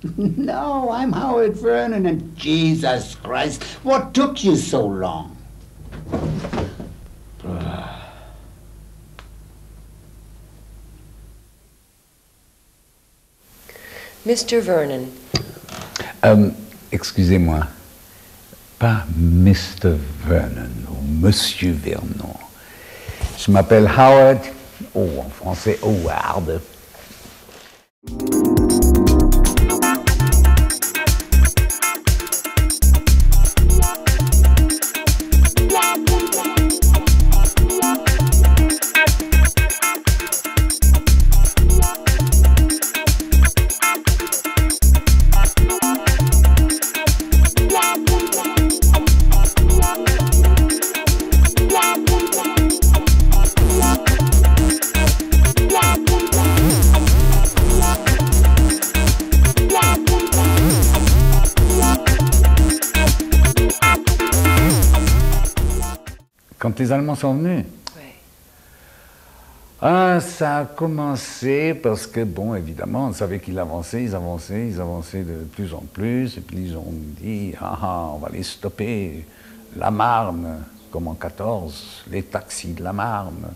No, I'm Howard Vernon, and Jesus Christ, what took you so long? Mr. Vernon. Excusez-moi, pas Mr. Vernon ou Monsieur Vernon. Je m'appelle Howard, en français Howard. Quand les Allemands sont venus, ça a commencé parce que, bon, évidemment, on savait qu'ils avançaient, ils avançaient de plus en plus, et puis ils ont dit, on va les stopper, la Marne, comme en 14, les taxis de la Marne,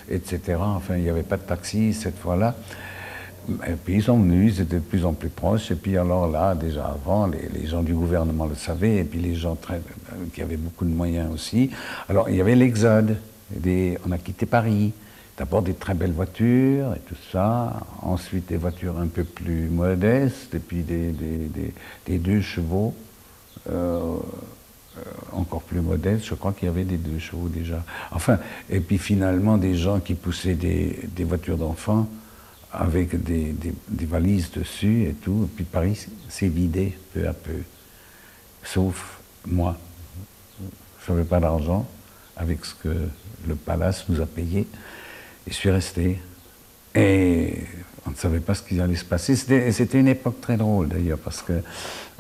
etc. Enfin, il n'y avait pas de taxis cette fois-là. Et puis ils sont venus, ils étaient de plus en plus proches, et puis alors là, déjà avant, les gens du gouvernement le savaient, et puis les gens qui avaient beaucoup de moyens aussi. Alors il y avait l'exode, on a quitté Paris, d'abord des très belles voitures et tout ça, ensuite des voitures un peu plus modestes, et puis des 2 chevaux, encore plus modestes, je crois qu'il y avait des 2 chevaux déjà. Enfin, et puis finalement des gens qui poussaient des voitures d'enfants, avec des valises dessus et tout, et puis Paris s'est vidé peu à peu, sauf moi. Je n'avais pas d'argent avec ce que le palace nous a payé, et je suis resté. Et on ne savait pas ce qui allait se passer. C'était une époque très drôle d'ailleurs, parce que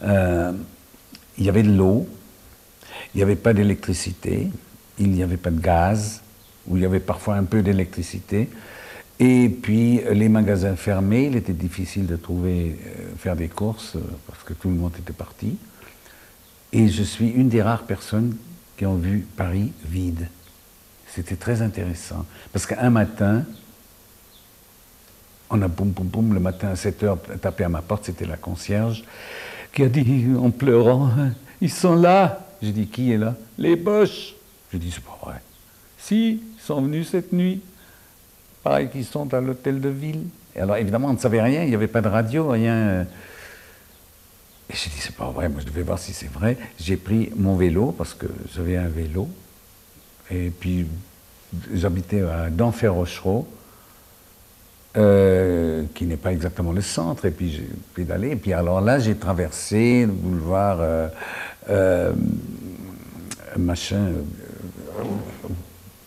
il y avait de l'eau, il n'y avait pas d'électricité, il n'y avait pas de gaz, ou il y avait parfois un peu d'électricité. Et puis, les magasins fermés, il était difficile de trouver, faire des courses, parce que tout le monde était parti. Et je suis une des rares personnes qui ont vu Paris vide. C'était très intéressant. Parce qu'un matin, on a boum, boum, boum, le matin à 7 h, tapé à ma porte, c'était la concierge, qui a dit, en pleurant, « Ils sont là !» J'ai dit, « Qui est là ?»« Les Boches !» J'ai dit, « C'est pas vrai. »« Si, ils sont venus cette nuit. » Pareil qu'ils sont à l'hôtel de ville. Et alors évidemment, on ne savait rien, il n'y avait pas de radio, rien. Et j'ai dit, c'est pas vrai, moi je devais voir si c'est vrai. J'ai pris mon vélo, parce que j'avais un vélo, et puis j'habitais à Denfert-Rochereau, qui n'est pas exactement le centre, et puis j'ai pédalé, et puis alors là, j'ai traversé le boulevard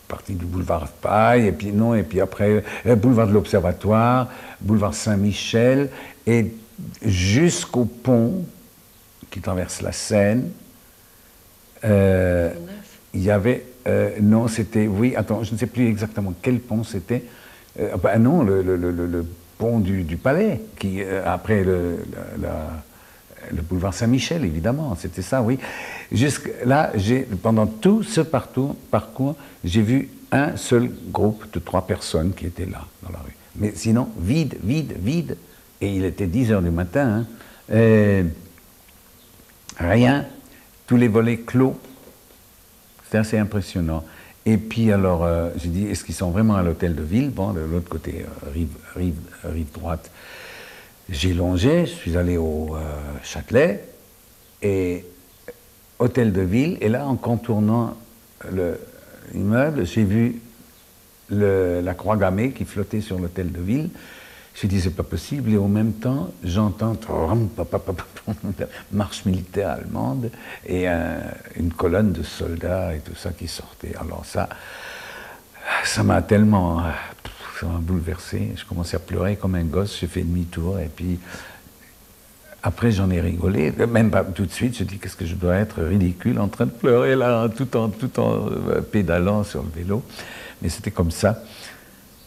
partie du boulevard Paille, et puis non, et puis après, boulevard de l'Observatoire, boulevard Saint-Michel, et jusqu'au pont qui traverse la Seine, il y avait, non, c'était, oui, attends, je ne sais plus exactement quel pont c'était, non, le pont du Palais, qui, après le boulevard Saint-Michel, évidemment, c'était ça, oui. Jusque là, pendant tout ce parcours, j'ai vu un seul groupe de 3 personnes qui étaient là, dans la rue. Mais sinon, vide, vide, vide. Et il était 10 h du matin. Rien. Tous les volets clos. C'était assez impressionnant. Et puis alors, j'ai dit, est-ce qu'ils sont vraiment à l'hôtel de ville? Bon, de l'autre côté, rive droite. J'ai longé, je suis allé au Châtelet, et hôtel de ville, et là, en contournant l'immeuble, j'ai vu la croix gammée qui flottait sur l'hôtel de ville. J'ai dit, c'est pas possible, et en même temps, j'entends marche militaire allemande, et une colonne de soldats et tout ça qui sortait. Alors ça m'a tellement... ça m'a bouleversé, je commençais à pleurer comme un gosse, j'ai fait demi-tour, et puis après j'en ai rigolé, même pas tout de suite, je dis qu'est-ce que je dois être ridicule en train de pleurer là, tout en pédalant sur le vélo, mais c'était comme ça.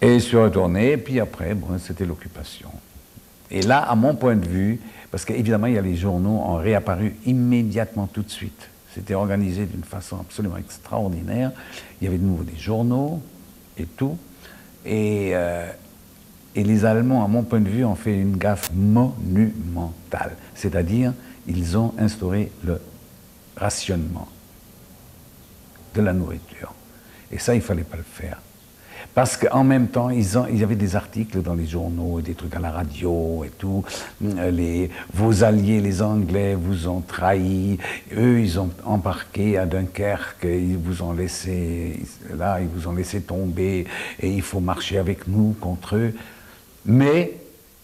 Et je suis retourné, et puis après, bon, c'était l'occupation. Et là, à mon point de vue, parce qu'évidemment, il y a les journaux ont réapparu immédiatement tout de suite. C'était organisé d'une façon absolument extraordinaire. Il y avait de nouveau des journaux et tout. Et les Allemands, à mon point de vue, ont fait une gaffe monumentale. C'est-à-dire, ils ont instauré le rationnement de la nourriture. Et ça, il ne fallait pas le faire. Parce qu'en même temps, il y avait des articles dans les journaux, des trucs à la radio et tout. Vos alliés, les Anglais, vous ont trahi. Eux, ils ont embarqué à Dunkerque. Ils vous ont laissé, là, ils vous ont laissé tomber. Et il faut marcher avec nous contre eux. Mais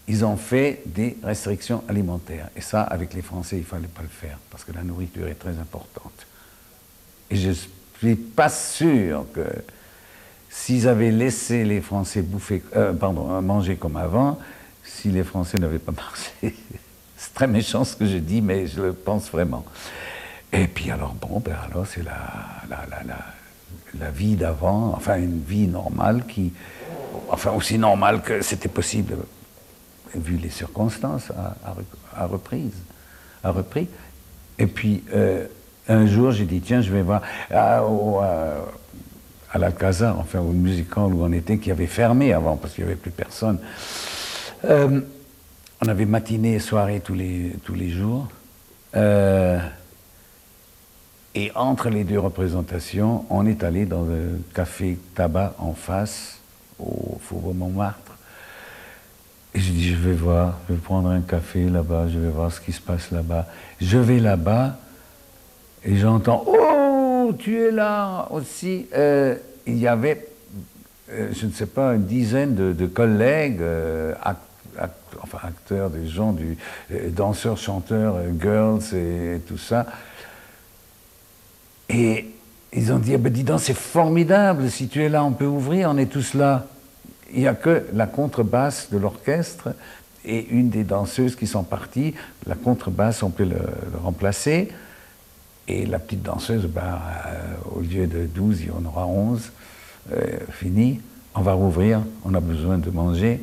ils ont fait des restrictions alimentaires. Et ça, avec les Français, il ne fallait pas le faire. Parce que la nourriture est très importante. Et je ne suis pas sûr que s'ils avaient laissé les Français manger comme avant, si les Français n'avaient pas marché, c'est très méchant ce que je dis, mais je le pense vraiment. Et puis alors, bon, ben alors c'est la vie d'avant, enfin une vie normale enfin aussi normale que c'était possible, vu les circonstances, a repris. Et puis, un jour, j'ai dit, tiens, je vais voir à la Casa, enfin au musical où on était, qui avait fermé avant, parce qu'il n'y avait plus personne. On avait matinée et soirée tous les jours. Et entre les deux représentations, on est allé dans le café tabac en face, au Faubourg Montmartre. Et j'ai dit, je vais prendre un café là-bas, je vais voir ce qui se passe là-bas. Je vais là-bas, et j'entends, oh, tu es là aussi. Il y avait, je ne sais pas, une dizaine de collègues, acteurs, des gens, danseurs, chanteurs, girls et tout ça. Et ils ont dit, ah ben dis donc, c'est formidable, si tu es là, on peut ouvrir, on est tous là. Il n'y a que la contrebasse de l'orchestre et une des danseuses qui sont parties. La contrebasse, on peut le remplacer. Et la petite danseuse, au lieu de 12, il y en aura 11. Fini, on va rouvrir, on a besoin de manger.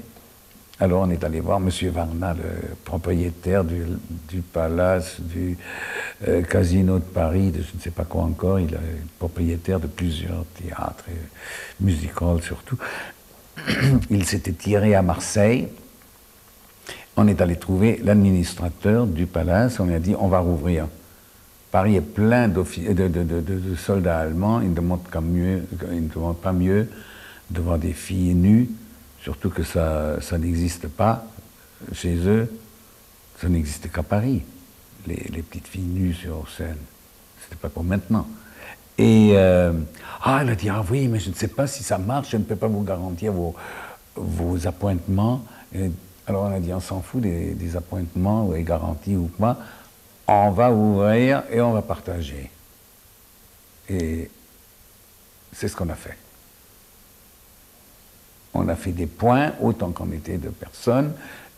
Alors on est allé voir M. Varna, le propriétaire du Palace, du Casino de Paris, de je ne sais pas quoi encore. Il est propriétaire de plusieurs théâtres, et musicals surtout. Il s'était tiré à Marseille. On est allé trouver l'administrateur du Palace. On lui a dit, on va rouvrir. Paris est plein de soldats allemands. Ils ne demandent pas mieux de voir des filles nues. Surtout que ça n'existe pas chez eux, ça n'existe qu'à Paris, les petites filles nues sur scène. C'était pas pour maintenant. Et elle a dit, ah oui, mais je ne sais pas si ça marche, je ne peux pas vous garantir vos appointements. Et alors on a dit, on s'en fout des appointements, ou des garanties ou quoi, on va ouvrir et on va partager. Et c'est ce qu'on a fait. On a fait des points, autant qu'on était de personnes,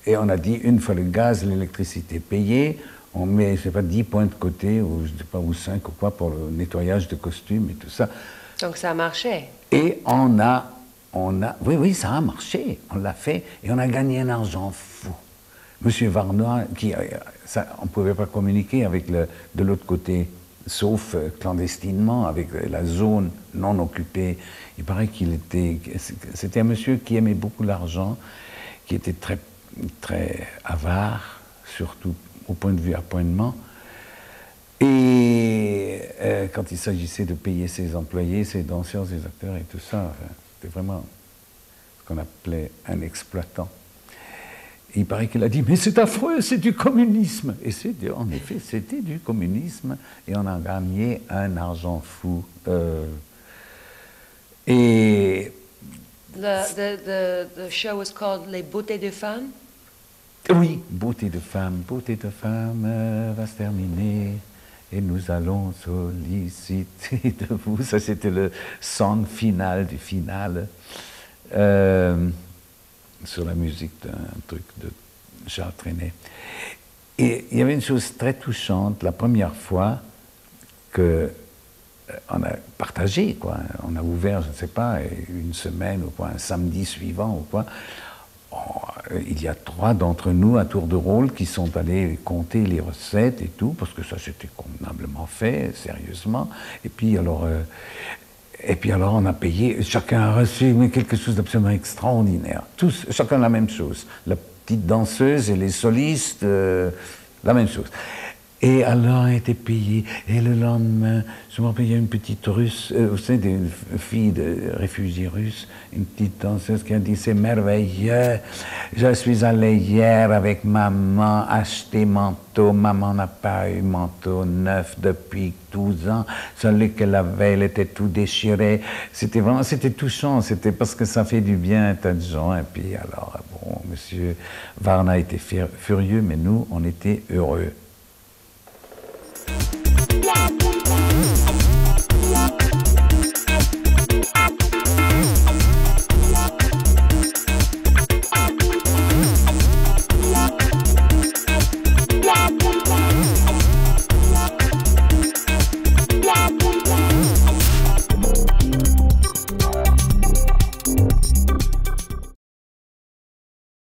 et on a dit, une fois le gaz et l'électricité payés, on met, je ne sais pas, 10 points de côté, ou je ne sais pas, ou 5 ou quoi, pour le nettoyage de costumes et tout ça. Donc ça a marché. Et oui, ça a marché, on l'a fait, et on a gagné un argent fou. Monsieur Varnois, on ne pouvait pas communiquer avec de l'autre côté, sauf clandestinement, avec la zone non occupée. Il paraît c'était un monsieur qui aimait beaucoup l'argent, qui était très, très avare, surtout au point de vue appointement. Et quand il s'agissait de payer ses employés, ses danseurs, ses acteurs et tout ça, c'était vraiment ce qu'on appelait un exploitant. Et il paraît qu'il a dit, mais c'est affreux, c'est du communisme. Et en effet, c'était du communisme, et on a gagné un argent fou. Et the show was called Les Beautés de Femmes. Oui, beauté de femme va se terminer et nous allons solliciter de vous. Ça, c'était le song final du final sur la musique d'un truc de Charles Trenet. Et il y avait une chose très touchante la première fois que on a partagé, quoi. On a ouvert, je ne sais pas, une semaine ou quoi, un samedi suivant ou quoi. il y a 3 d'entre nous à tour de rôle qui sont allés compter les recettes et tout, parce que ça c'était convenablement fait, sérieusement. Et puis alors on a payé, chacun a reçu mais quelque chose d'absolument extraordinaire. Tous, chacun la même chose. La petite danseuse et les solistes, la même chose. Et alors, on a été payé. Et le lendemain, je me rappelle, il y a une petite russe, vous savez, une fille de réfugiés russes, une petite danseuse qui a dit, c'est merveilleux, je suis allée hier avec maman acheter manteau, maman n'a pas eu manteau neuf depuis 12 ans, celui qu'elle avait, il était tout déchiré. C'était vraiment, c'était touchant, c'était parce que ça fait du bien à un tas de gens. Et puis alors, bon, monsieur Varna était furieux, mais nous, on était heureux.